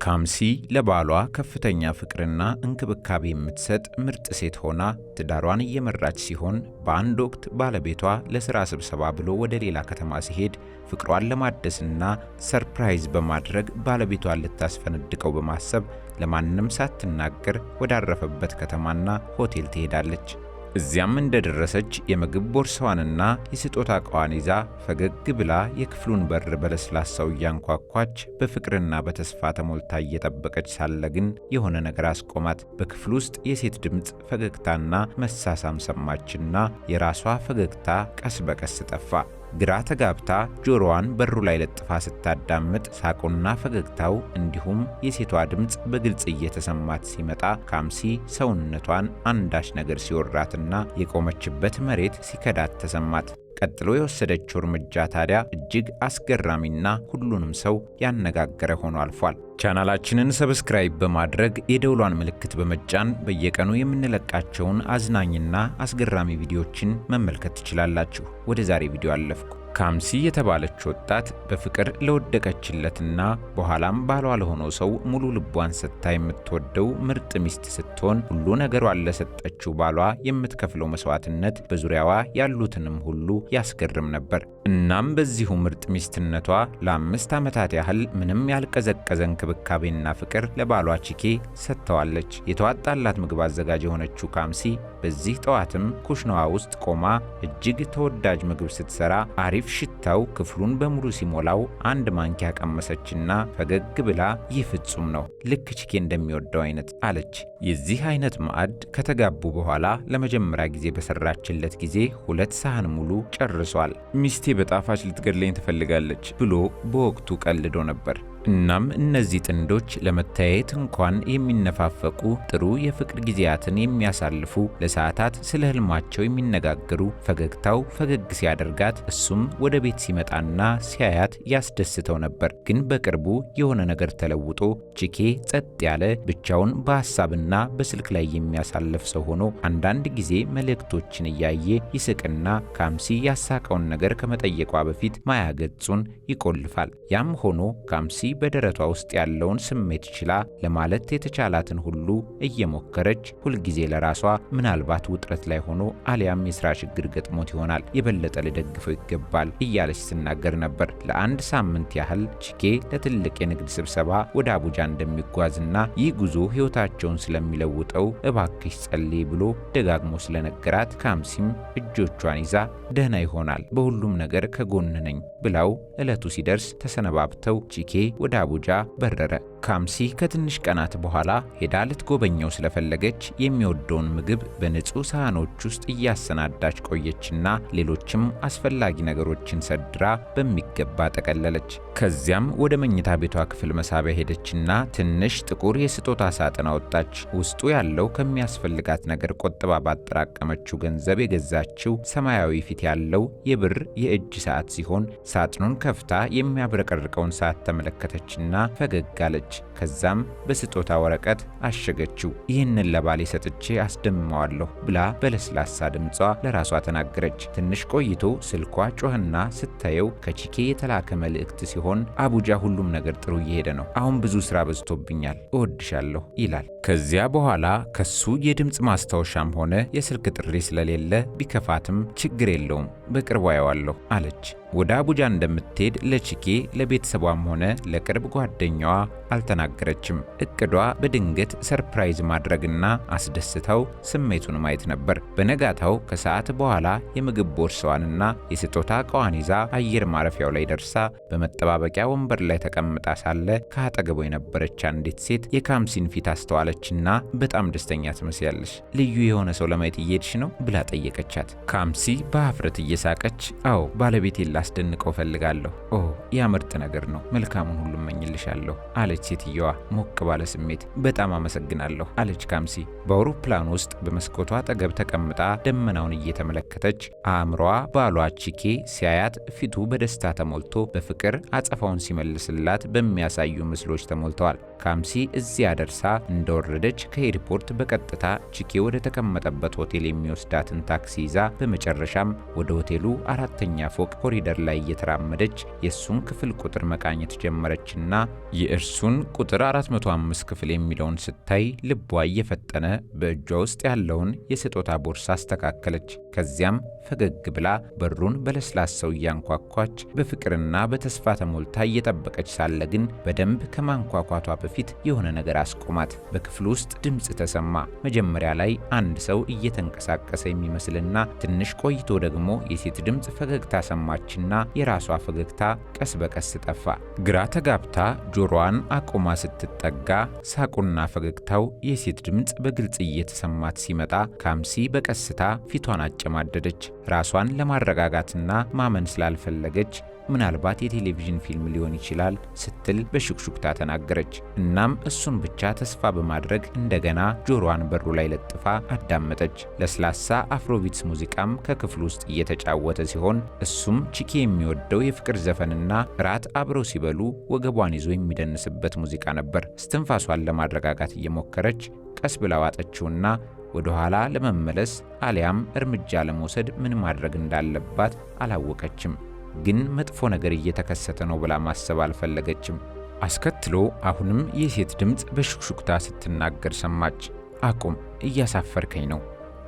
ካምሲ ለባሏ ከፍተኛ ፍቅርና እንክብካቤ የምትሰጥ ምርጥ ሴት ሆና ትዳሯን እየመራች ሲሆን በአንድ ወቅት ባለቤቷ ለሥራ ስብሰባ ብሎ ወደ ሌላ ከተማ ሲሄድ ፍቅሯን ለማደስና ሰርፕራይዝ በማድረግ ባለቤቷን ልታስፈነድቀው በማሰብ ለማንም ሳትናገር ወዳረፈበት ከተማና ሆቴል ትሄዳለች። እዚያም እንደደረሰች የምግብ ቦርሳዋንና የስጦታ ዕቃዋን ይዛ ፈገግ ብላ የክፍሉን በር በለስላሳው እያንኳኳች በፍቅርና በተስፋ ተሞልታ እየጠበቀች ሳለ ግን የሆነ ነገር አስቆማት። በክፍሉ ውስጥ የሴት ድምፅ፣ ፈገግታና መሳሳም ሰማችና የራሷ ፈገግታ ቀስ በቀስ ጠፋ። ግራ ተጋብታ ጆሮዋን በሩ ላይ ለጥፋ ስታዳምጥ ሳቁና ፈገግታው እንዲሁም የሴቷ ድምፅ በግልጽ እየተሰማት ሲመጣ ካምሲ ሰውነቷን አንዳች ነገር ሲወራትና የቆመችበት መሬት ሲከዳት ተሰማት። ቀጥሎ የወሰደችው እርምጃ ታዲያ እጅግ አስገራሚና ሁሉንም ሰው ያነጋገረ ሆኖ አልፏል። ቻናላችንን ሰብስክራይብ በማድረግ የደውሏን ምልክት በመጫን በየቀኑ የምንለቃቸውን አዝናኝና አስገራሚ ቪዲዮዎችን መመልከት ትችላላችሁ። ወደ ዛሬ ቪዲዮ አለፍኩ። ካምሲ የተባለች ወጣት በፍቅር ለወደቀችለትና በኋላም ባሏ ለሆነው ሰው ሙሉ ልቧን ሰጥታ የምትወደው ምርጥ ሚስት ስትሆን ሁሉ ነገሯን ለሰጠችው ባሏ የምትከፍለው መስዋዕትነት በዙሪያዋ ያሉትንም ሁሉ ያስገርም ነበር። እናም በዚሁ ምርጥ ሚስትነቷ ለ5 ዓመታት ያህል ምንም ያልቀዘቀዘ እንክብካቤና ፍቅር ለባሏ ቺኬ ሰጥተዋለች። የተዋጣላት ምግብ አዘጋጅ የሆነችው ካምሲ በዚህ ጠዋትም ኩሽናዋ ውስጥ ቆማ እጅግ ተወዳጅ ምግብ ስትሰራ አሪፍ ሽታው ክፍሉን በሙሉ ሲሞላው አንድ ማንኪያ ቀመሰችና ፈገግ ብላ ይህ ፍጹም ነው፣ ልክ ቺኬ እንደሚወደው አይነት አለች። የዚህ አይነት ማዕድ ከተጋቡ በኋላ ለመጀመሪያ ጊዜ በሰራችለት ጊዜ 2 ሳህን ሙሉ ጨርሷል። ሚስቴ በጣፋጭ ልትገድለኝ ትፈልጋለች ብሎ በወቅቱ ቀልዶ ነበር። እናም እነዚህ ጥንዶች ለመተያየት እንኳን የሚነፋፈቁ ጥሩ የፍቅር ጊዜያትን የሚያሳልፉ ለሰዓታት ስለ ህልማቸው የሚነጋገሩ ፈገግታው ፈገግ ሲያደርጋት እሱም ወደ ቤት ሲመጣና ሲያያት ያስደስተው ነበር። ግን በቅርቡ የሆነ ነገር ተለውጦ ቺኬ ጸጥ ያለ ብቻውን በሐሳብና በስልክ ላይ የሚያሳልፍ ሰው ሆኖ አንዳንድ ጊዜ መልእክቶችን እያየ ይስቅና ካምሲ ያሳቀውን ነገር ከመጠየቋ በፊት ማያ ገጹን ይቆልፋል። ያም ሆኖ ካምሲ በደረቷ ውስጥ ያለውን ስሜት ችላ ለማለት የተቻላትን ሁሉ እየሞከረች ሁልጊዜ ለራሷ ምናልባት ውጥረት ላይ ሆኖ አሊያም የሥራ ችግር ገጥሞት ይሆናል፣ የበለጠ ልደግፈው ይገባል እያለች ትናገር ነበር። ለ1 ሳምንት ያህል ቺኬ ለትልቅ የንግድ ስብሰባ ወደ አቡጃ እንደሚጓዝና ይህ ጉዞ ሕይወታቸውን ስለሚለውጠው እባክሽ ጸልይ ብሎ ደጋግሞ ስለነገራት ካምሲም እጆቿን ይዛ ደህና ይሆናል፣ በሁሉም ነገር ከጎን ነኝ ብላው ዕለቱ ሲደርስ ተሰነባብተው ቺኬ ወደ አቡጃ በረረ። ካምሲ ከትንሽ ቀናት በኋላ ሄዳ ልትጎበኘው ስለፈለገች የሚወደውን ምግብ በንጹህ ሳህኖች ውስጥ እያሰናዳች ቆየችና ሌሎችም አስፈላጊ ነገሮችን ሰድራ በሚገባ ጠቀለለች። ከዚያም ወደ መኝታ ቤቷ ክፍል መሳቢያ ሄደችና ትንሽ ጥቁር የስጦታ ሳጥን አወጣች። ውስጡ ያለው ከሚያስፈልጋት ነገር ቆጥባ ባጠራቀመችው ገንዘብ የገዛችው ሰማያዊ ፊት ያለው የብር የእጅ ሰዓት ሲሆን ሳጥኑን ከፍታ የሚያብረቀርቀውን ሰዓት ተመለከተችና ፈገግ አለች። ከዛም በስጦታ ወረቀት አሸገችው። ይህንን ለባሌ ሰጥቼ አስደምመዋለሁ ብላ በለስላሳ ድምጿ ለራሷ ተናገረች። ትንሽ ቆይቶ ስልኳ ጮህና ስታየው ከቺኬ የተላከ መልእክት ሲሆን አቡጃ ሁሉም ነገር ጥሩ እየሄደ ነው፣ አሁን ብዙ ስራ በዝቶብኛል፣ እወድሻለሁ ይላል። ከዚያ በኋላ ከሱ የድምፅ ማስታወሻም ሆነ የስልክ ጥሪ ስለሌለ ቢከፋትም ችግር የለውም በቅርቡ አየዋለሁ አለች። ወደ አቡጃ እንደምትሄድ ለቺኬ ለቤተሰቧም ሆነ ለቅርብ ጓደኛዋ አልተናገረችም። እቅዷ በድንገት ሰርፕራይዝ ማድረግና አስደስተው ስሜቱን ማየት ነበር። በነጋታው ከሰዓት በኋላ የምግብ ቦርሳዋንና የስጦታ ዕቃዋን ይዛ አየር ማረፊያው ላይ ደርሳ በመጠባበቂያ ወንበር ላይ ተቀምጣ ሳለ ከአጠገቧ የነበረች አንዲት ሴት የካምሲን ፊት አስተዋለችና በጣም ደስተኛ ትመስያለሽ፣ ልዩ የሆነ ሰው ለማየት እየሄድሽ ነው ብላ ጠየቀቻት። ካምሲ በአፍረት እየሳቀች አዎ ባለቤቴ ላስደንቀው ፈልጋለሁ፣ ኦ ያ ምርጥ ነገር ነው፣ መልካሙን ሁሉ እመኝልሻለሁ አለች ሴትየዋ ሞቅ ባለ ስሜት። በጣም አመሰግናለሁ አለች ካምሲ። በአውሮፕላን ውስጥ በመስኮቷ አጠገብ ተቀምጣ ደመናውን እየተመለከተች አእምሯ ባሏ ቺኬ ሲያያት ፊቱ በደስታ ተሞልቶ በፍቅር አጸፋውን ሲመልስላት በሚያሳዩ ምስሎች ተሞልተዋል። ካምሲ እዚያ ደርሳ እንደወረደች ከኤርፖርት በቀጥታ ቺኬ ወደ ተቀመጠበት ሆቴል የሚወስዳትን ታክሲ ይዛ በመጨረሻም ወደ ሆቴሉ 4ኛ ፎቅ ኮሪደር መንደር ላይ እየተራመደች የእሱን ክፍል ቁጥር መቃኘት ጀመረችና የእርሱን ቁጥር 405 ክፍል የሚለውን ስታይ ልቧ እየፈጠነ በእጇ ውስጥ ያለውን የስጦታ ቦርሳ አስተካከለች። ከዚያም ፈገግ ብላ በሩን በለስላሳው እያንኳኳች በፍቅርና በተስፋ ተሞልታ እየጠበቀች ሳለ ግን በደንብ ከማንኳኳቷ በፊት የሆነ ነገር አስቆማት። በክፍሉ ውስጥ ድምፅ ተሰማ። መጀመሪያ ላይ አንድ ሰው እየተንቀሳቀሰ የሚመስልና ትንሽ ቆይቶ ደግሞ የሴት ድምፅ ፈገግታ ሰማችና የራሷ ፈገግታ ቀስ በቀስ ጠፋ። ግራ ተጋብታ ጆሮዋን አቆማ ስትጠጋ ሳቁና ፈገግታው የሴት ድምፅ በግልጽ እየተሰማት ሲመጣ ካምሲ በቀስታ ፊቷን አጨማደደች። ራሷን ለማረጋጋትና ማመን ስላልፈለገች ምናልባት የቴሌቪዥን ፊልም ሊሆን ይችላል ስትል በሹክሹክታ ተናገረች። እናም እሱን ብቻ ተስፋ በማድረግ እንደገና ጆሮዋን በሩ ላይ ለጥፋ አዳመጠች። ለስላሳ አፍሮቢትስ ሙዚቃም ከክፍሉ ውስጥ እየተጫወተ ሲሆን እሱም ቺኪ የሚወደው የፍቅር ዘፈንና ራት አብረው ሲበሉ ወገቧን ይዞ የሚደንስበት ሙዚቃ ነበር። እስትንፋሷን ለማረጋጋት እየሞከረች ቀስ ብላ ዋጠችውና ወደ ኋላ ለመመለስ አሊያም እርምጃ ለመውሰድ ምን ማድረግ እንዳለባት አላወቀችም። ግን መጥፎ ነገር እየተከሰተ ነው ብላ ማሰብ አልፈለገችም። አስከትሎ አሁንም የሴት ድምፅ በሹክሹክታ ስትናገር ሰማች። አቁም፣ እያሳፈርከኝ ነው።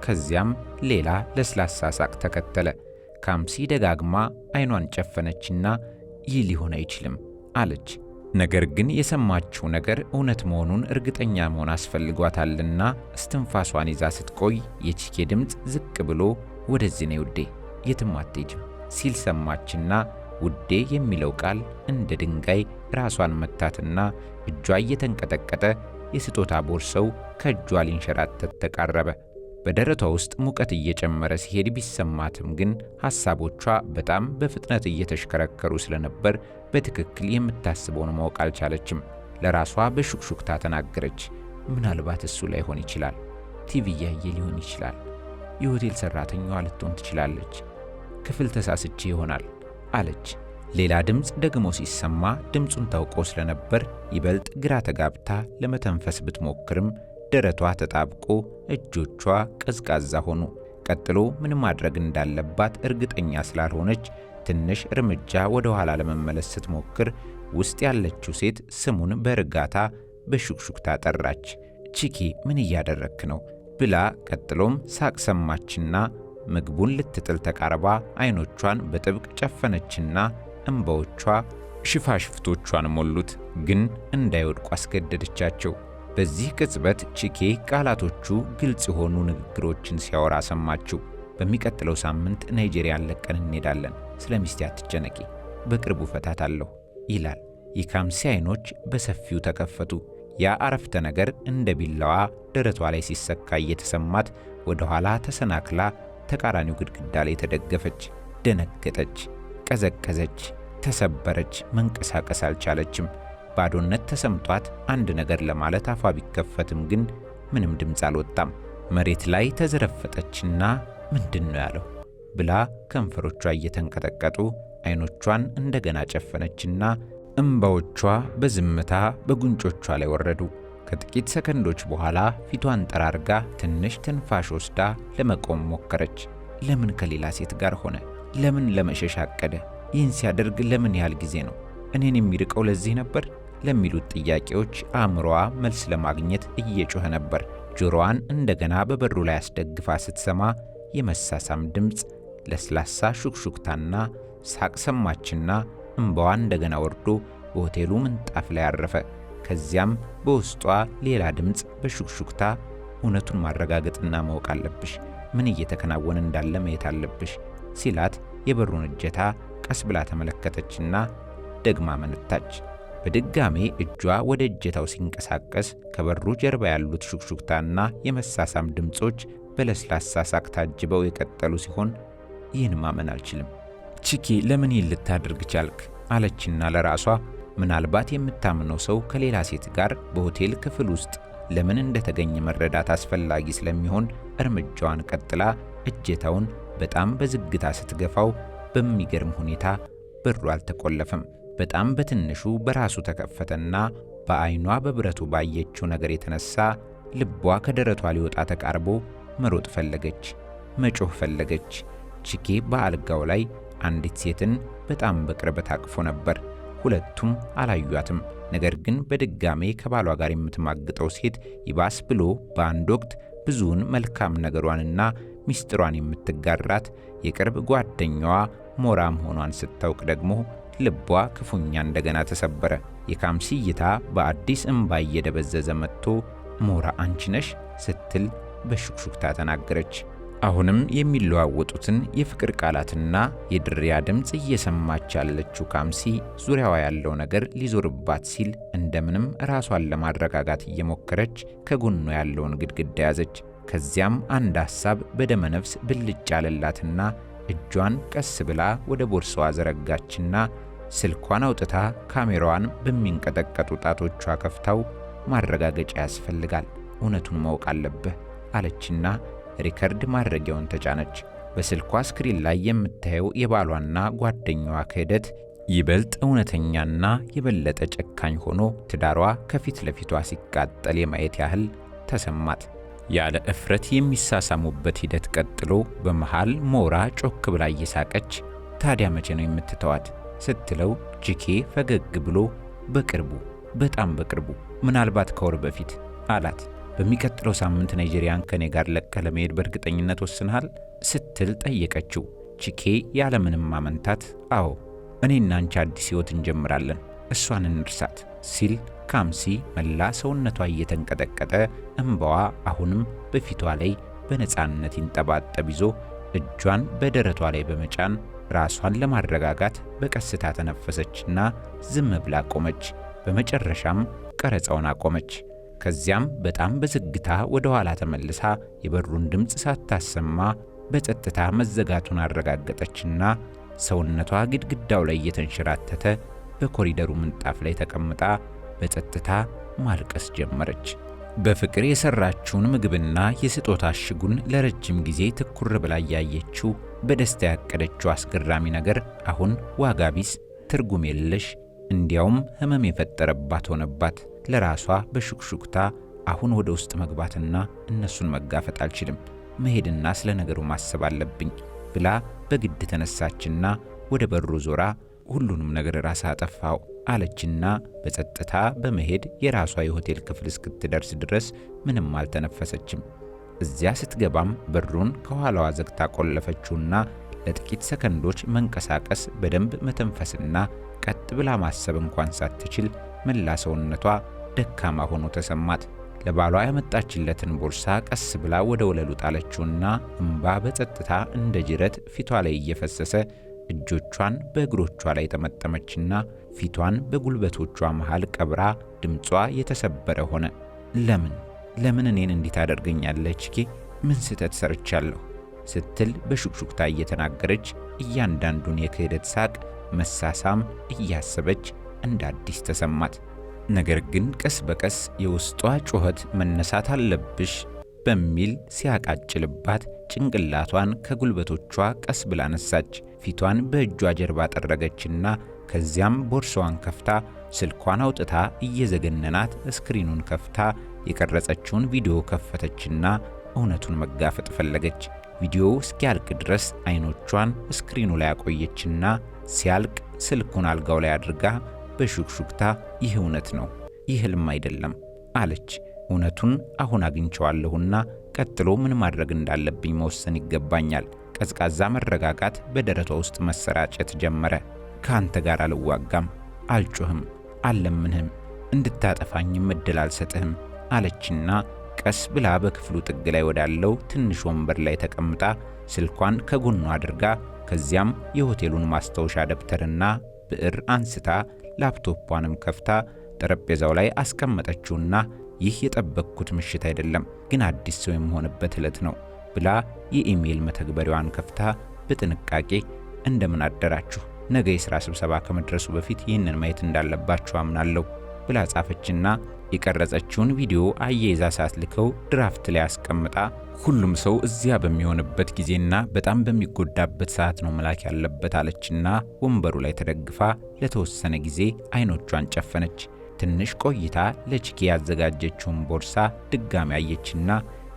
ከዚያም ሌላ ለስላሳ ሳቅ ተከተለ። ካምሲ ደጋግማ አይኗን ጨፈነችና ይህ ሊሆን አይችልም አለች። ነገር ግን የሰማችው ነገር እውነት መሆኑን እርግጠኛ መሆን አስፈልጓታልና እስትንፋሷን ይዛ ስትቆይ የቺኬ ድምፅ ዝቅ ብሎ ወደዚህ ነው ውዴ፣ የትም አትሄጂም ሲል ሰማችና ውዴ የሚለው ቃል እንደ ድንጋይ ራሷን መታትና እጇ እየተንቀጠቀጠ የስጦታ ቦርሳው ከእጇ ሊንሸራተት ተቃረበ። በደረቷ ውስጥ ሙቀት እየጨመረ ሲሄድ ቢሰማትም ግን ሐሳቦቿ በጣም በፍጥነት እየተሽከረከሩ ስለነበር በትክክል የምታስበውን ማወቅ አልቻለችም። ለራሷ በሹክሹክታ ተናገረች። ምናልባት እሱ ላይሆን ይችላል፣ ቲቪ እያየ ሊሆን ይችላል፣ የሆቴል ሰራተኛዋ ልትሆን ትችላለች፣ ክፍል ተሳስቼ ይሆናል አለች። ሌላ ድምፅ ደግሞ ሲሰማ ድምፁን ታውቀው ስለነበር ይበልጥ ግራ ተጋብታ ለመተንፈስ ብትሞክርም ደረቷ ተጣብቆ እጆቿ ቀዝቃዛ ሆኑ። ቀጥሎ ምን ማድረግ እንዳለባት እርግጠኛ ስላልሆነች ትንሽ እርምጃ ወደ ኋላ ለመመለስ ስትሞክር ውስጥ ያለችው ሴት ስሙን በእርጋታ በሹክሹክታ ጠራች። ቺኪ ምን እያደረክ ነው ብላ ቀጥሎም ሳቅ ሰማችና ምግቡን ልትጥል ተቃርባ አይኖቿን በጥብቅ ጨፈነችና እንባዎቿ ሽፋሽፍቶቿን ሞሉት። ግን እንዳይወድቁ አስገደደቻቸው። በዚህ ቅጽበት ቺኬ ቃላቶቹ ግልጽ የሆኑ ንግግሮችን ሲያወራ ሰማችው። በሚቀጥለው ሳምንት ናይጄሪያን ለቀን እንሄዳለን፣ ስለ ሚስቴ አትጨነቂ፣ በቅርቡ ፈታታለሁ ይላል። የካምሲ አይኖች በሰፊው ተከፈቱ። ያ አረፍተ ነገር እንደ ቢላዋ ደረቷ ላይ ሲሰካ እየተሰማት ወደ ኋላ ተሰናክላ ተቃራኒው ግድግዳ ላይ ተደገፈች። ደነገጠች፣ ቀዘቀዘች፣ ተሰበረች። መንቀሳቀስ አልቻለችም። ባዶነት ተሰምቷት አንድ ነገር ለማለት አፏ ቢከፈትም ግን ምንም ድምፅ አልወጣም። መሬት ላይ ተዘረፈጠችና ምንድን ነው ያለው ብላ ከንፈሮቿ እየተንቀጠቀጡ አይኖቿን እንደገና ጨፈነችና እንባዎቿ በዝምታ በጉንጮቿ ላይ ወረዱ። ከጥቂት ሰከንዶች በኋላ ፊቷን ጠራርጋ ትንሽ ትንፋሽ ወስዳ ለመቆም ሞከረች። ለምን ከሌላ ሴት ጋር ሆነ? ለምን ለመሸሽ አቀደ? ይህን ሲያደርግ ለምን ያህል ጊዜ ነው? እኔን የሚርቀው ለዚህ ነበር? ለሚሉት ጥያቄዎች አእምሮዋ መልስ ለማግኘት እየጮኸ ነበር። ጆሮዋን እንደገና በበሩ ላይ አስደግፋ ስትሰማ የመሳሳም ድምፅ፣ ለስላሳ ሹክሹክታና ሳቅ ሰማችና እንባዋ እንደገና ወርዶ በሆቴሉ ምንጣፍ ላይ አረፈ። ከዚያም በውስጧ ሌላ ድምፅ በሹክሹክታ እውነቱን ማረጋገጥና ማወቅ አለብሽ፣ ምን እየተከናወነ እንዳለ ማየት አለብሽ ሲላት የበሩን እጀታ ቀስ ብላ ተመለከተችና ደግማ መነታች። በድጋሜ እጇ ወደ እጀታው ሲንቀሳቀስ ከበሩ ጀርባ ያሉት ሹክሹክታና የመሳሳም ድምጾች በለስላሳ ሳቅ ታጅበው የቀጠሉ ሲሆን ይህን ማመን አልችልም። ቺኪ ለምን ይህን ልታደርግ ቻልክ? አለችና ለራሷ ምናልባት የምታምነው ሰው ከሌላ ሴት ጋር በሆቴል ክፍል ውስጥ ለምን እንደተገኘ መረዳት አስፈላጊ ስለሚሆን እርምጃዋን ቀጥላ እጀታውን በጣም በዝግታ ስትገፋው በሚገርም ሁኔታ በሩ አልተቆለፈም። በጣም በትንሹ በራሱ ተከፈተና በአይኗ በብረቱ ባየችው ነገር የተነሳ ልቧ ከደረቷ ሊወጣ ተቃርቦ መሮጥ ፈለገች፣ መጮህ ፈለገች። ቺኬ በአልጋው ላይ አንዲት ሴትን በጣም በቅርበት አቅፎ ነበር። ሁለቱም አላዩአትም። ነገር ግን በድጋሜ ከባሏ ጋር የምትማግጠው ሴት ይባስ ብሎ በአንድ ወቅት ብዙውን መልካም ነገሯንና ሚስጥሯን የምትጋራት የቅርብ ጓደኛዋ ሞራ መሆኗን ስታውቅ ደግሞ ልቧ ክፉኛ እንደገና ተሰበረ። የካምሲ እይታ በአዲስ እንባ እየደበዘዘ መጥቶ ሞራ አንቺ ነሽ ስትል በሹክሹክታ ተናገረች። አሁንም የሚለዋወጡትን የፍቅር ቃላትና የድሪያ ድምፅ እየሰማች ያለችው ካምሲ ዙሪያዋ ያለው ነገር ሊዞርባት ሲል እንደምንም ራሷን ለማረጋጋት እየሞከረች ከጎኗ ያለውን ግድግዳ ያዘች። ከዚያም አንድ ሐሳብ በደመ ነፍስ ብልጭ አለላትና እጇን ቀስ ብላ ወደ ቦርሳዋ ዘረጋችና ስልኳን አውጥታ ካሜራዋን በሚንቀጠቀጡ ጣቶቿ ከፍታው ማረጋገጫ ያስፈልጋል፣ እውነቱን ማወቅ አለብህ አለችና ሪከርድ ማድረጊያውን ተጫነች። በስልኳ ስክሪን ላይ የምታየው የባሏና ጓደኛዋ ክህደት ይበልጥ እውነተኛና የበለጠ ጨካኝ ሆኖ ትዳሯ ከፊት ለፊቷ ሲቃጠል የማየት ያህል ተሰማት። ያለ እፍረት የሚሳሳሙበት ሂደት ቀጥሎ በመሃል ሞራ ጮክ ብላ እየሳቀች ታዲያ መቼ ነው የምትተዋት ስትለው ጂኬ ፈገግ ብሎ በቅርቡ፣ በጣም በቅርቡ፣ ምናልባት ከወር በፊት አላት። በሚቀጥለው ሳምንት ናይጄሪያን ከኔ ጋር ለቀህ ለመሄድ በእርግጠኝነት ወስነሃል ስትል ጠየቀችው። ጂኬ ያለምንም ማመንታት አዎ፣ እኔና አንቺ አዲስ ሕይወት እንጀምራለን፣ እሷን እንርሳት ሲል ካምሲ መላ ሰውነቷ እየተንቀጠቀጠ እንባዋ አሁንም በፊቷ ላይ በነፃነት ይንጠባጠብ ይዞ እጇን በደረቷ ላይ በመጫን ራሷን ለማረጋጋት በቀስታ ተነፈሰችና ዝም ብላ ቆመች። በመጨረሻም ቀረጻውን አቆመች። ከዚያም በጣም በዝግታ ወደ ኋላ ተመልሳ የበሩን ድምፅ ሳታሰማ በጸጥታ መዘጋቱን አረጋገጠችና ሰውነቷ ግድግዳው ላይ እየተንሸራተተ በኮሪደሩ ምንጣፍ ላይ ተቀምጣ በጸጥታ ማልቀስ ጀመረች። በፍቅር የሰራችውን ምግብና የስጦታ እሽጉን ለረጅም ጊዜ ትኩር ብላ ያየችው በደስታ ያቀደችው አስገራሚ ነገር አሁን ዋጋ ቢስ፣ ትርጉም የለሽ፣ እንዲያውም ሕመም የፈጠረባት ሆነባት። ለራሷ በሹክሹክታ አሁን ወደ ውስጥ መግባትና እነሱን መጋፈጥ አልችልም፣ መሄድና ስለ ነገሩ ማሰብ አለብኝ ብላ በግድ ተነሳችና ወደ በሩ ዞራ ሁሉንም ነገር ራስ አጠፋው አለችና በጸጥታ በመሄድ የራሷ የሆቴል ክፍል እስክትደርስ ድረስ ምንም አልተነፈሰችም። እዚያ ስትገባም በሩን ከኋላዋ ዘግታ ቆለፈችውና ለጥቂት ሰከንዶች መንቀሳቀስ፣ በደንብ መተንፈስና ቀጥ ብላ ማሰብ እንኳን ሳትችል መላ ሰውነቷ ደካማ ሆኖ ተሰማት። ለባሏ ያመጣችለትን ቦርሳ ቀስ ብላ ወደ ወለሉ ጣለችውና እንባ በጸጥታ እንደ ጅረት ፊቷ ላይ እየፈሰሰ እጆቿን በእግሮቿ ላይ ተመጠመችና ፊቷን በጉልበቶቿ መሃል ቀብራ ድምጿ የተሰበረ ሆነ። ለምን እኔን እንዲህ ታደርገኛለች? ምን ስህተት ሰርቻለሁ? ስትል በሹክሹክታ እየተናገረች እያንዳንዱን የክህደት ሳቅ፣ መሳሳም እያሰበች እንደ አዲስ ተሰማት። ነገር ግን ቀስ በቀስ የውስጧ ጩኸት መነሳት አለብሽ በሚል ሲያቃጭልባት ጭንቅላቷን ከጉልበቶቿ ቀስ ብላ ነሳች። ፊቷን በእጇ ጀርባ ጠረገችና ከዚያም ቦርሳዋን ከፍታ ስልኳን አውጥታ እየዘገነናት ስክሪኑን ከፍታ የቀረጸችውን ቪዲዮ ከፈተችና እውነቱን መጋፈጥ ፈለገች። ቪዲዮው እስኪያልቅ ድረስ አይኖቿን ስክሪኑ ላይ አቆየችና ሲያልቅ ስልኩን አልጋው ላይ አድርጋ በሹክሹክታ ይህ እውነት ነው፣ ይህ ህልም አይደለም አለች። እውነቱን አሁን አግኝቼዋለሁና ቀጥሎ ምን ማድረግ እንዳለብኝ መወሰን ይገባኛል። ቀዝቃዛ መረጋጋት በደረቷ ውስጥ መሰራጨት ጀመረ። ከአንተ ጋር አልዋጋም፣ አልጮህም፣ አልለምንህም፣ እንድታጠፋኝም እድል አልሰጥህም አለችና ቀስ ብላ በክፍሉ ጥግ ላይ ወዳለው ትንሽ ወንበር ላይ ተቀምጣ ስልኳን ከጎኗ አድርጋ ከዚያም የሆቴሉን ማስታወሻ ደብተርና ብዕር አንስታ ላፕቶፑንም ከፍታ ጠረጴዛው ላይ አስቀመጠችውና ይህ የጠበቅኩት ምሽት አይደለም፣ ግን አዲስ ሰው የምሆንበት ዕለት ነው ብላ የኢሜል መተግበሪያዋን ከፍታ በጥንቃቄ እንደምን አደራችሁ፣ ነገ የሥራ ስብሰባ ከመድረሱ በፊት ይህንን ማየት እንዳለባችሁ አምናለሁ ብላ ጻፈችና የቀረጸችውን ቪዲዮ አያይዛ ሳትልከው ድራፍት ላይ አስቀምጣ ሁሉም ሰው እዚያ በሚሆንበት ጊዜና በጣም በሚጎዳበት ሰዓት ነው መላክ ያለበት አለችና ወንበሩ ላይ ተደግፋ ለተወሰነ ጊዜ አይኖቿን ጨፈነች። ትንሽ ቆይታ ለቺኪ ያዘጋጀችውን ቦርሳ ድጋሚ አየችና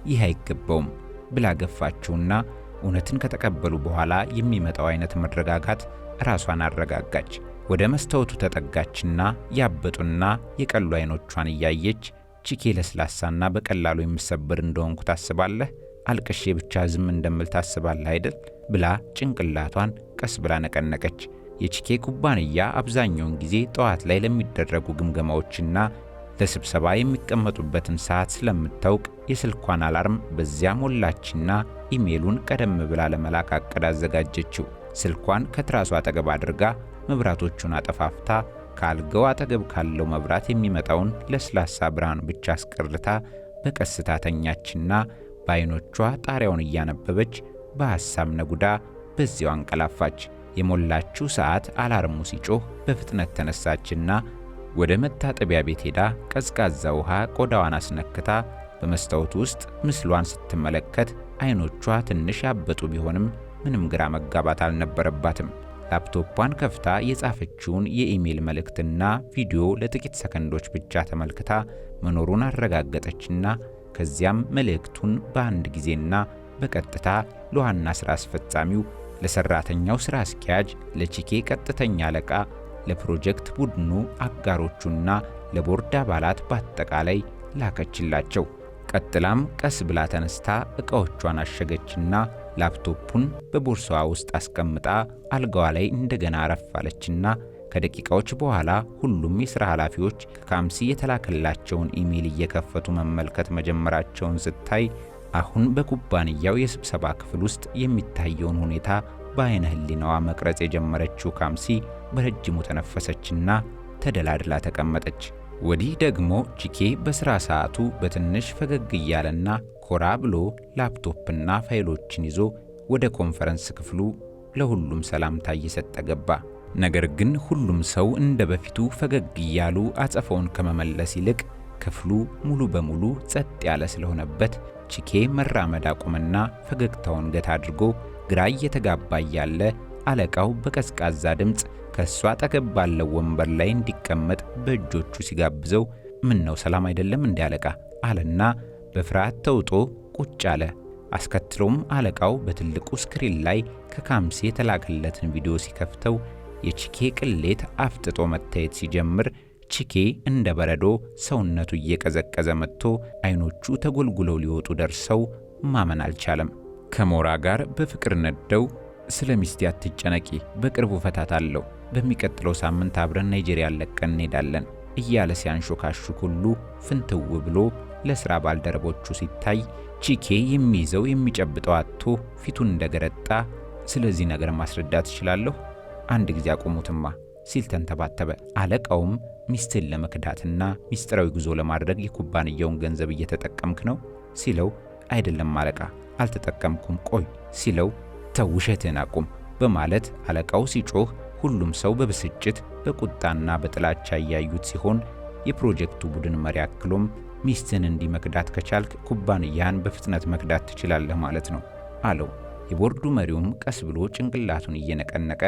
ይህ አይገባውም ብላ ገፋችውና እውነትን ከተቀበሉ በኋላ የሚመጣው አይነት መረጋጋት ራሷን አረጋጋች። ወደ መስታወቱ ተጠጋችና ያበጡና የቀሉ አይኖቿን እያየች ቺኬ ለስላሳና በቀላሉ የምሰበር እንደሆንኩ ታስባለህ? አልቅሼ ብቻ ዝም እንደምል ታስባለህ አይደል? ብላ ጭንቅላቷን ቀስ ብላ ነቀነቀች። የቺኬ ኩባንያ አብዛኛውን ጊዜ ጠዋት ላይ ለሚደረጉ ግምገማዎችና ለስብሰባ የሚቀመጡበትን ሰዓት ስለምታውቅ የስልኳን አላርም በዚያ ሞላችና ኢሜሉን ቀደም ብላ ለመላክ አቅዳ አዘጋጀችው። ስልኳን ከትራሷ አጠገብ አድርጋ መብራቶቹን አጠፋፍታ ከአልጋው አጠገብ ካለው መብራት የሚመጣውን ለስላሳ ብርሃን ብቻ አስቀርታ በቀስታ ተኛችና በዓይኖቿ ጣሪያውን እያነበበች በሐሳብ ነጉዳ በዚያው አንቀላፋች። የሞላችው ሰዓት አላርሙ ሲጮህ በፍጥነት ተነሳችና ወደ መታጠቢያ ቤት ሄዳ ቀዝቃዛ ውሃ ቆዳዋን አስነክታ በመስታወት ውስጥ ምስሏን ስትመለከት ዓይኖቿ ትንሽ ያበጡ ቢሆንም ምንም ግራ መጋባት አልነበረባትም። ላፕቶፑን ከፍታ የጻፈችውን የኢሜል መልእክትና ቪዲዮ ለጥቂት ሰከንዶች ብቻ ተመልክታ መኖሩን አረጋገጠችና ከዚያም መልእክቱን በአንድ ጊዜና በቀጥታ ለዋና ሥራ አስፈጻሚው፣ ለሰራተኛው ሥራ አስኪያጅ፣ ለቺኬ ቀጥተኛ አለቃ፣ ለፕሮጀክት ቡድኑ አጋሮቹና ለቦርድ አባላት በአጠቃላይ ላከችላቸው። ቀጥላም ቀስ ብላ ተነስታ ዕቃዎቿን አሸገችና ላፕቶፑን በቦርሳዋ ውስጥ አስቀምጣ አልጋዋ ላይ እንደገና አረፋለችና ከደቂቃዎች በኋላ ሁሉም የሥራ ኃላፊዎች ከካምሲ የተላከላቸውን ኢሜል እየከፈቱ መመልከት መጀመራቸውን ስታይ አሁን በኩባንያው የስብሰባ ክፍል ውስጥ የሚታየውን ሁኔታ በዓይነ ሕሊናዋ መቅረጽ የጀመረችው ካምሲ በረጅሙ ተነፈሰችና ተደላድላ ተቀመጠች። ወዲህ ደግሞ ቺኬ በሥራ ሰዓቱ በትንሽ ፈገግ እያለና ኮራ ብሎ ላፕቶፕና ፋይሎችን ይዞ ወደ ኮንፈረንስ ክፍሉ ለሁሉም ሰላምታ እየሰጠ ገባ። ነገር ግን ሁሉም ሰው እንደ በፊቱ ፈገግ እያሉ አጸፋውን ከመመለስ ይልቅ ክፍሉ ሙሉ በሙሉ ጸጥ ያለ ስለሆነበት ቺኬ መራመድ አቁምና ፈገግታውን ገታ አድርጎ ግራ እየተጋባ እያለ አለቃው በቀዝቃዛ ድምፅ ከሷ አጠገብ ባለው ወንበር ላይ እንዲቀመጥ በእጆቹ ሲጋብዘው ምን ነው ሰላም አይደለም እንዴ አለቃ አለና በፍርሃት ተውጦ ቁጭ አለ። አስከትሎም አለቃው በትልቁ ስክሪን ላይ ከካምሲ የተላከለትን ቪዲዮ ሲከፍተው የቺኬ ቅሌት አፍጥጦ መታየት ሲጀምር ቺኬ እንደ በረዶ ሰውነቱ እየቀዘቀዘ መጥቶ አይኖቹ ተጎልጉለው ሊወጡ ደርሰው ማመን አልቻለም። ከሞራ ጋር በፍቅር ነደው ስለ ሚስቴ አትጨነቂ፣ በቅርቡ ፈታታለሁ፣ በሚቀጥለው ሳምንት አብረን ናይጄሪያ ለቀን እንሄዳለን እያለ ሲያንሾካሹክ ሁሉ ፍንትው ብሎ ለሥራ ባልደረቦቹ ሲታይ ቺኬ የሚይዘው የሚጨብጠው አጥቶ ፊቱን እንደገረጣ ስለዚህ ነገር ማስረዳት እችላለሁ፣ አንድ ጊዜ አቆሙትማ ሲል ተንተባተበ። አለቃውም ሚስትን ለመክዳትና ሚስጥራዊ ጉዞ ለማድረግ የኩባንያውን ገንዘብ እየተጠቀምክ ነው ሲለው አይደለም አለቃ አልተጠቀምኩም ቆይ ሲለው ተው ውሸትህን አቁም በማለት አለቃው ሲጮህ ሁሉም ሰው በብስጭት በቁጣና በጥላቻ እያዩት ሲሆን የፕሮጀክቱ ቡድን መሪ አክሎም ሚስትን እንዲመክዳት ከቻልክ ኩባንያን በፍጥነት መክዳት ትችላለህ ማለት ነው አለው። የቦርዱ መሪውም ቀስ ብሎ ጭንቅላቱን እየነቀነቀ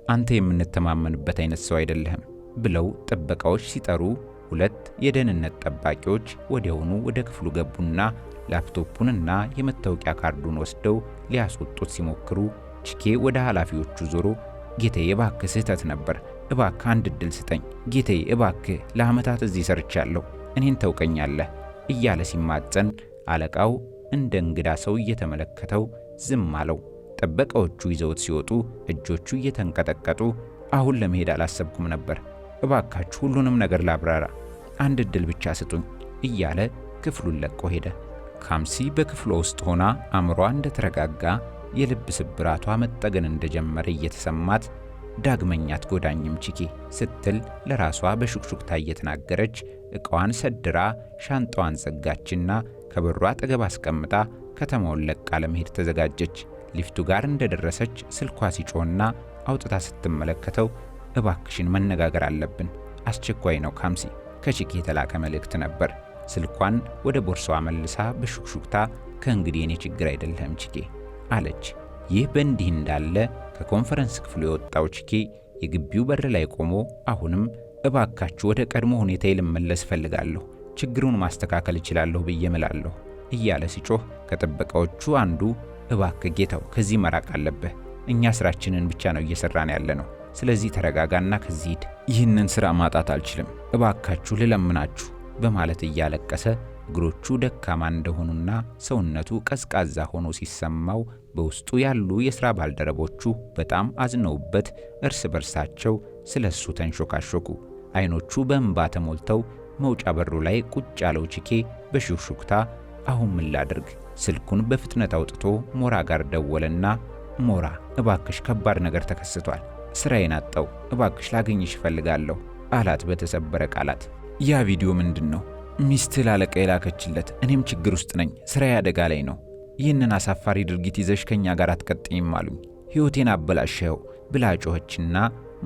አንተ የምንተማመንበት አይነት ሰው አይደለህም ብለው ጥበቃዎች ሲጠሩ ሁለት የደህንነት ጠባቂዎች ወዲያውኑ ወደ ክፍሉ ገቡና ላፕቶፑንና የመታወቂያ ካርዱን ወስደው ሊያስወጡት ሲሞክሩ ቺኬ ወደ ኃላፊዎቹ ዞሮ ጌታዬ እባክህ ስህተት ነበር፣ እባክህ አንድ ዕድል ስጠኝ፣ ጌታዬ እባክህ ለዓመታት እዚህ ሰርቻለሁ፣ እኔን ታውቀኛለህ እያለ ሲማጸን አለቃው እንደ እንግዳ ሰው እየተመለከተው ዝም አለው። ጥበቃዎቹ ይዘውት ሲወጡ እጆቹ እየተንቀጠቀጡ አሁን ለመሄድ አላሰብኩም ነበር፣ እባካችሁ ሁሉንም ነገር ላብራራ፣ አንድ ዕድል ብቻ ስጡኝ እያለ ክፍሉን ለቆ ሄደ። ካምሲ በክፍሏ ውስጥ ሆና አእምሯ እንደተረጋጋ የልብ ስብራቷ መጠገን እንደጀመረ እየተሰማት ዳግመኛ አትጎዳኝም ቺኬ ስትል ለራሷ በሹክሹክታ እየተናገረች ዕቃዋን ሰድራ ሻንጣዋን ዘጋችና ከበሯ አጠገብ አስቀምጣ ከተማውን ለቃ ለመሄድ ተዘጋጀች። ሊፍቱ ጋር እንደደረሰች ስልኳ ሲጮህና አውጥታ ስትመለከተው እባክሽን መነጋገር አለብን፣ አስቸኳይ ነው ካምሲ ከቺኬ የተላከ መልእክት ነበር። ስልኳን ወደ ቦርሳዋ መልሳ በሹክሹክታ ከእንግዲህ የኔ ችግር አይደለም ቺኬ አለች። ይህ በእንዲህ እንዳለ ከኮንፈረንስ ክፍሉ የወጣው ቺኬ የግቢው በር ላይ ቆሞ አሁንም እባካችሁ ወደ ቀድሞ ሁኔታ ልመለስ ፈልጋለሁ፣ ችግሩን ማስተካከል እችላለሁ ብዬ እምላለሁ እያለ ሲጮህ ከጥበቃዎቹ አንዱ እባክህ ጌታው ከዚህ መራቅ አለብህ። እኛ ስራችንን ብቻ ነው እየሰራን ያለነው። ስለዚህ ተረጋጋና ከዚህ ሂድ። ይህንን ስራ ማጣት አልችልም፣ እባካችሁ ልለምናችሁ በማለት እያለቀሰ እግሮቹ ደካማ እንደሆኑና ሰውነቱ ቀዝቃዛ ሆኖ ሲሰማው በውስጡ ያሉ የሥራ ባልደረቦቹ በጣም አዝነውበት እርስ በርሳቸው ስለሱ ተንሾካሾኩ። አይኖቹ በእንባ ተሞልተው መውጫ በሩ ላይ ቁጭ ያለው ቺኬ በሹክሹክታ አሁን ምን ላድርግ? ስልኩን በፍጥነት አውጥቶ ሞራ ጋር ደወለና ሞራ እባክሽ ከባድ ነገር ተከስቷል፣ ስራዬን አጣው፣ እባክሽ ላገኝሽ እፈልጋለሁ አላት በተሰበረ ቃላት። ያ ቪዲዮ ምንድን ነው? ሚስት ላለቃ የላከችለት። እኔም ችግር ውስጥ ነኝ፣ ስራዬ አደጋ ላይ ነው። ይህንን አሳፋሪ ድርጊት ይዘሽ ከኛ ጋር አትቀጥይም አሉኝ። ሕይወቴን አበላሸኸው ብላ ጮኸችና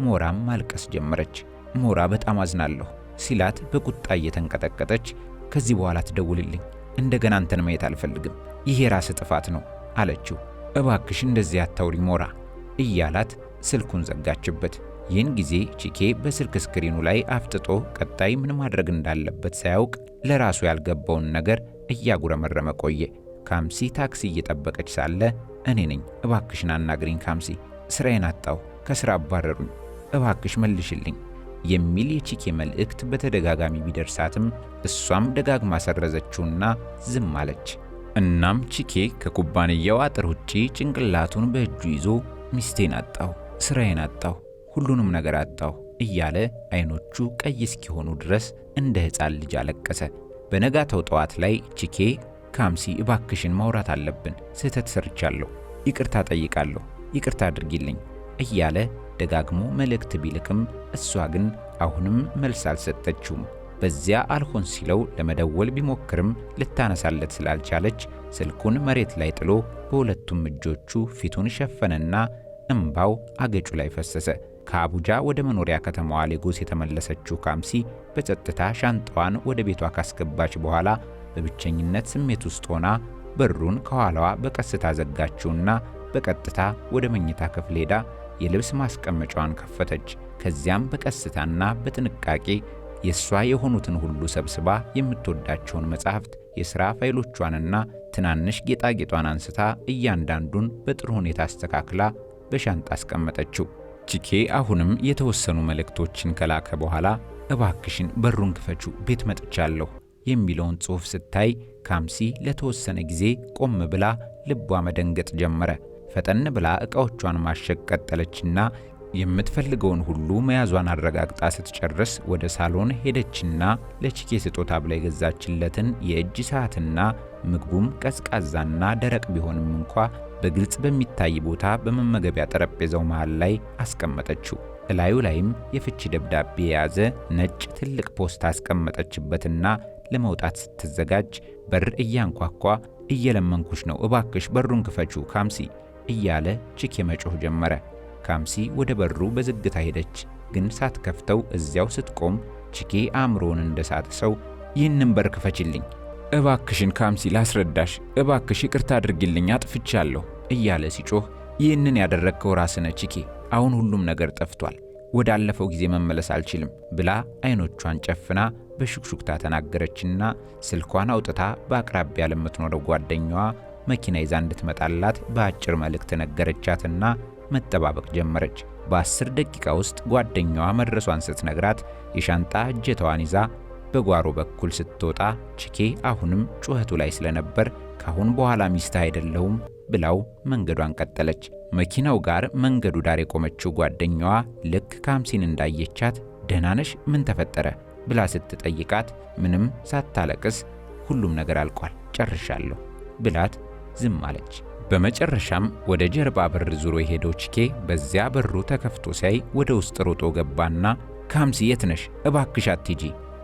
ሞራም ማልቀስ ጀመረች። ሞራ በጣም አዝናለሁ ሲላት በቁጣ እየተንቀጠቀጠች ከዚህ በኋላ ትደውልልኝ፣ እንደገና አንተን ማየት አልፈልግም፣ ይሄ ራስ ጥፋት ነው አለችው። እባክሽ እንደዚህ አታውሪ ሞራ እያላት ስልኩን ዘጋችበት። ይህን ጊዜ ቺኬ በስልክ ስክሪኑ ላይ አፍጥጦ ቀጣይ ምን ማድረግ እንዳለበት ሳያውቅ ለራሱ ያልገባውን ነገር እያጉረመረመ ቆየ። ካምሲ ታክሲ እየጠበቀች ሳለ እኔ ነኝ፣ እባክሽን አናግሪኝ ካምሲ፣ ስራዬን አጣሁ፣ ከስራ አባረሩኝ፣ እባክሽ መልሽልኝ የሚል የቺኬ መልእክት በተደጋጋሚ ቢደርሳትም እሷም ደጋግማ ሰረዘችውና ዝም አለች። እናም ቺኬ ከኩባንያው አጥር ውጪ ጭንቅላቱን በእጁ ይዞ ሚስቴን አጣሁ፣ ስራዬን አጣሁ፣ ሁሉንም ነገር አጣሁ እያለ አይኖቹ ቀይ እስኪሆኑ ድረስ እንደ ሕፃን ልጅ አለቀሰ። በነጋታው ጠዋት ላይ ቺኬ ካምሲ እባክሽን ማውራት አለብን፣ ስህተት ሰርቻለሁ፣ ይቅርታ ጠይቃለሁ፣ ይቅርታ አድርጊልኝ እያለ ደጋግሞ መልእክት ቢልክም እሷ ግን አሁንም መልስ አልሰጠችውም። በዚያ አልሆን ሲለው ለመደወል ቢሞክርም ልታነሳለት ስላልቻለች ስልኩን መሬት ላይ ጥሎ በሁለቱም እጆቹ ፊቱን ሸፈነና እምባው አገጩ ላይ ፈሰሰ። ከአቡጃ ወደ መኖሪያ ከተማዋ ሌጎስ የተመለሰችው ካምሲ በጸጥታ ሻንጣዋን ወደ ቤቷ ካስገባች በኋላ በብቸኝነት ስሜት ውስጥ ሆና በሩን ከኋላዋ በቀስታ ዘጋችውና በቀጥታ ወደ መኝታ ክፍል ሄዳ የልብስ ማስቀመጫዋን ከፈተች። ከዚያም በቀስታና በጥንቃቄ የሷ የሆኑትን ሁሉ ሰብስባ የምትወዳቸውን መጻሕፍት፣ የሥራ ፋይሎቿንና ትናንሽ ጌጣጌጧን አንስታ እያንዳንዱን በጥሩ ሁኔታ አስተካክላ በሻንጣ አስቀመጠችው። ቺኬ አሁንም የተወሰኑ መልእክቶችን ከላከ በኋላ እባክሽን በሩን ክፈቹ፣ ቤት መጥቻለሁ የሚለውን ጽሑፍ ስታይ ካምሲ ለተወሰነ ጊዜ ቆም ብላ ልቧ መደንገጥ ጀመረ። ፈጠን ብላ ዕቃዎቿን ማሸግ ቀጠለችና የምትፈልገውን ሁሉ መያዟን አረጋግጣ ስትጨርስ ወደ ሳሎን ሄደችና ለቺኬ ስጦታ ብላ የገዛችለትን የእጅ ሰዓትና ምግቡም ቀዝቃዛና ደረቅ ቢሆንም እንኳ በግልጽ በሚታይ ቦታ በመመገቢያ ጠረጴዛው መሃል ላይ አስቀመጠችው። እላዩ ላይም የፍቺ ደብዳቤ የያዘ ነጭ ትልቅ ፖስታ አስቀመጠችበትና ለመውጣት ስትዘጋጅ በር እያንኳኳ እየለመንኩሽ ነው፣ እባክሽ በሩን ክፈቹ ካምሲ እያለ ቺኬ መጮህ ጀመረ። ካምሲ ወደ በሩ በዝግታ ሄደች፣ ግን ሳትከፍተው እዚያው ስትቆም ቺኬ አእምሮውን እንደሳተ ሰው ይህንን በር ክፈችልኝ፣ እባክሽን ካምሲ ላስረዳሽ፣ እባክሽ ይቅርታ አድርጊልኝ፣ አጥፍቻለሁ እያለ ሲጮህ ይህንን ያደረግከው ራስነ ቺኬ፣ አሁን ሁሉም ነገር ጠፍቷል፣ ወዳለፈው ጊዜ መመለስ አልችልም ብላ አይኖቿን ጨፍና በሹክሹክታ ተናገረችና ስልኳን አውጥታ በአቅራቢያ ለምትኖረው ጓደኛዋ መኪና ይዛ እንድትመጣላት በአጭር መልእክት ነገረቻትና መጠባበቅ ጀመረች። በ10 ደቂቃ ውስጥ ጓደኛዋ መድረሷን ስትነግራት የሻንጣ እጀታዋን ይዛ በጓሮ በኩል ስትወጣ ቺኬ አሁንም ጩኸቱ ላይ ስለነበር ካሁን በኋላ ሚስት አይደለሁም ብላው መንገዷን ቀጠለች። መኪናው ጋር መንገዱ ዳር የቆመችው ጓደኛዋ ልክ ካምሲን እንዳየቻት ደህና ነሽ? ምን ተፈጠረ? ብላ ስትጠይቃት ምንም ሳታለቅስ ሁሉም ነገር አልቋል፣ ጨርሻለሁ ብላት ዝም አለች። በመጨረሻም ወደ ጀርባ በር ዙሮ የሄደው ቺኬ በዚያ በሩ ተከፍቶ ሲያይ ወደ ውስጥ ሮጦ ገባና ካምሲ የት ነሽ? እባክሽ አትሂጂ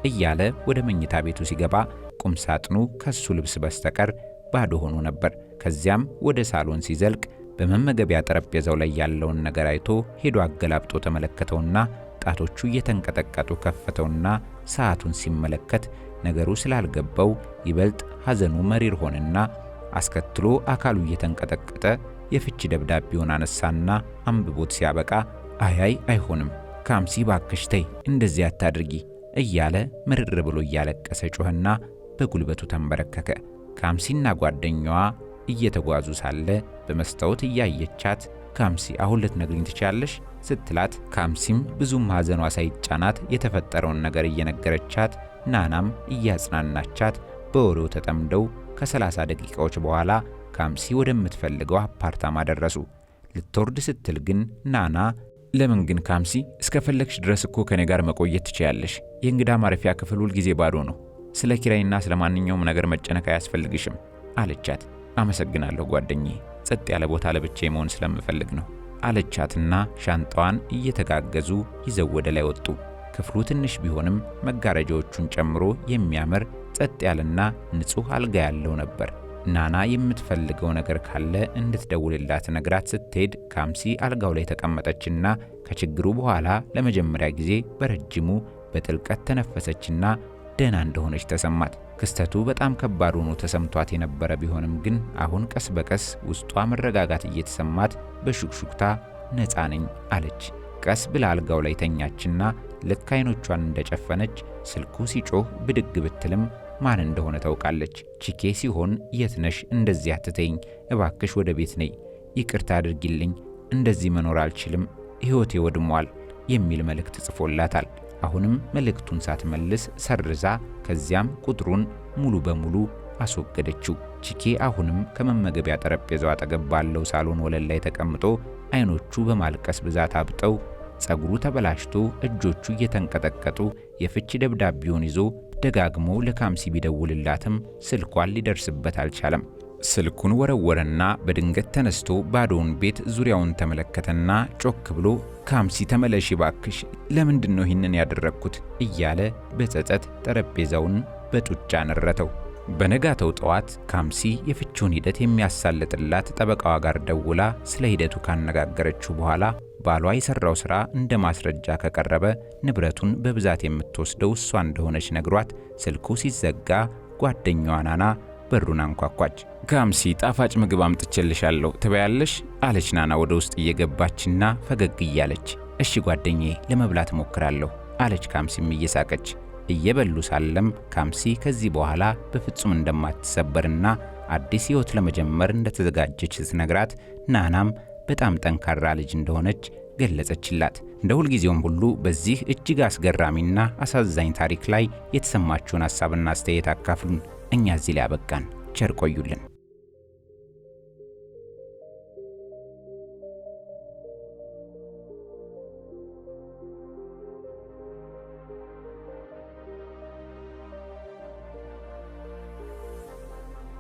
እያለ ወደ መኝታ ቤቱ ሲገባ ቁም ሳጥኑ ከሱ ልብስ በስተቀር ባዶ ሆኖ ነበር። ከዚያም ወደ ሳሎን ሲዘልቅ በመመገቢያ ጠረጴዛው ላይ ያለውን ነገር አይቶ ሄዶ አገላብጦ ተመለከተውና ጣቶቹ እየተንቀጠቀጡ ከፈተውና ሰዓቱን ሲመለከት ነገሩ ስላልገባው ይበልጥ ሐዘኑ መሪር ሆነና አስከትሎ አካሉ እየተንቀጠቀጠ የፍቺ ደብዳቤውን አነሳና አንብቦት ሲያበቃ አይ አይሆንም ካምሲ ባክሽ ተይ፣ እንደዚህ አታድርጊ እያለ ምርር ብሎ እያለቀሰ ጮኸና በጉልበቱ ተንበረከከ። ካምሲና ጓደኛዋ እየተጓዙ ሳለ በመስታወት እያየቻት ካምሲ አሁን ልትነግሪኝ ትችያለሽ ስትላት ካምሲም ብዙም ሐዘኗ ሳይጫናት የተፈጠረውን ነገር እየነገረቻት ናናም እያጽናናቻት በወሬው ተጠምደው ከ30 ደቂቃዎች በኋላ ካምሲ ወደምትፈልገው አፓርታማ ደረሱ። ልትወርድ ስትል ግን ናና ለምን ግን ካምሲ እስከፈለግሽ ድረስ እኮ ከኔ ጋር መቆየት ትችያለሽ። የእንግዳ ማረፊያ ክፍል ሁል ጊዜ ባዶ ነው። ስለ ኪራይና ስለ ማንኛውም ነገር መጨነቅ አያስፈልግሽም አለቻት። አመሰግናለሁ ጓደኛዬ፣ ጸጥ ያለ ቦታ ለብቻዬ መሆን ስለምፈልግ ነው አለቻትና ሻንጣዋን እየተጋገዙ ይዘው ወደ ላይ ወጡ። ክፍሉ ትንሽ ቢሆንም መጋረጃዎቹን ጨምሮ የሚያምር ጸጥ ያለና ንጹህ አልጋ ያለው ነበር። ናና የምትፈልገው ነገር ካለ እንድትደውልላት ነግራት ስትሄድ ካምሲ አልጋው ላይ ተቀመጠችና ከችግሩ በኋላ ለመጀመሪያ ጊዜ በረጅሙ በጥልቀት ተነፈሰችና ደህና እንደሆነች ተሰማት። ክስተቱ በጣም ከባድ ሆኖ ተሰምቷት የነበረ ቢሆንም ግን አሁን ቀስ በቀስ ውስጧ መረጋጋት እየተሰማት በሹክሹክታ ነፃ ነኝ አለች። ቀስ ብላ አልጋው ላይ ተኛችና ልክ አይኖቿን እንደጨፈነች ስልኩ ሲጮህ ብድግ ብትልም ማን እንደሆነ ታውቃለች። ቺኬ ሲሆን የት ነሽ? እንደዚህ አትተይኝ እባክሽ፣ ወደ ቤት ነይ፣ ይቅርታ አድርጊልኝ፣ እንደዚህ መኖር አልችልም፣ ሕይወቴ ወድሟል የሚል መልእክት ጽፎላታል። አሁንም መልእክቱን ሳትመልስ ሰርዛ ከዚያም ቁጥሩን ሙሉ በሙሉ አስወገደችው። ቺኬ አሁንም ከመመገቢያ ጠረጴዛው አጠገብ ባለው ሳሎን ወለል ላይ ተቀምጦ አይኖቹ በማልቀስ ብዛት አብጠው ጸጉሩ ተበላሽቶ እጆቹ እየተንቀጠቀጡ የፍቺ ደብዳቤውን ይዞ ደጋግሞ ለካምሲ ቢደውልላትም ስልኳን ሊደርስበት አልቻለም። ስልኩን ወረወረና በድንገት ተነስቶ ባዶውን ቤት ዙሪያውን ተመለከተና ጮክ ብሎ ካምሲ ተመለሺ ባክሽ፣ ለምንድነው ይህንን ያደረግኩት እያለ በጸጸት ጠረጴዛውን በጡጫ ነረተው። በነጋታው ጠዋት ካምሲ የፍቺውን ሂደት የሚያሳልጥላት ጠበቃዋ ጋር ደውላ ስለ ሂደቱ ካነጋገረችው በኋላ ባሏ የሰራው ሥራ እንደ ማስረጃ ከቀረበ ንብረቱን በብዛት የምትወስደው እሷ እንደሆነች ነግሯት ስልኩ ሲዘጋ ጓደኛዋ ናና በሩን አንኳኳች። ካምሲ ጣፋጭ ምግብ አምጥቼልሻለሁ ትበያለሽ አለች ናና ወደ ውስጥ እየገባችና ፈገግ እያለች። እሺ ጓደኛዬ ለመብላት ሞክራለሁ አለች ካምሲም እየሳቀች። እየበሉ ሳለም ካምሲ ከዚህ በኋላ በፍጹም እንደማትሰበርና አዲስ ሕይወት ለመጀመር እንደተዘጋጀች ስትነግራት ናናም በጣም ጠንካራ ልጅ እንደሆነች ገለጸችላት። እንደ ሁልጊዜውም ሁሉ በዚህ እጅግ አስገራሚና አሳዛኝ ታሪክ ላይ የተሰማችሁን ሐሳብና አስተያየት አካፍሉን። እኛ እዚህ ላይ አበቃን። ቸር ቆዩልን።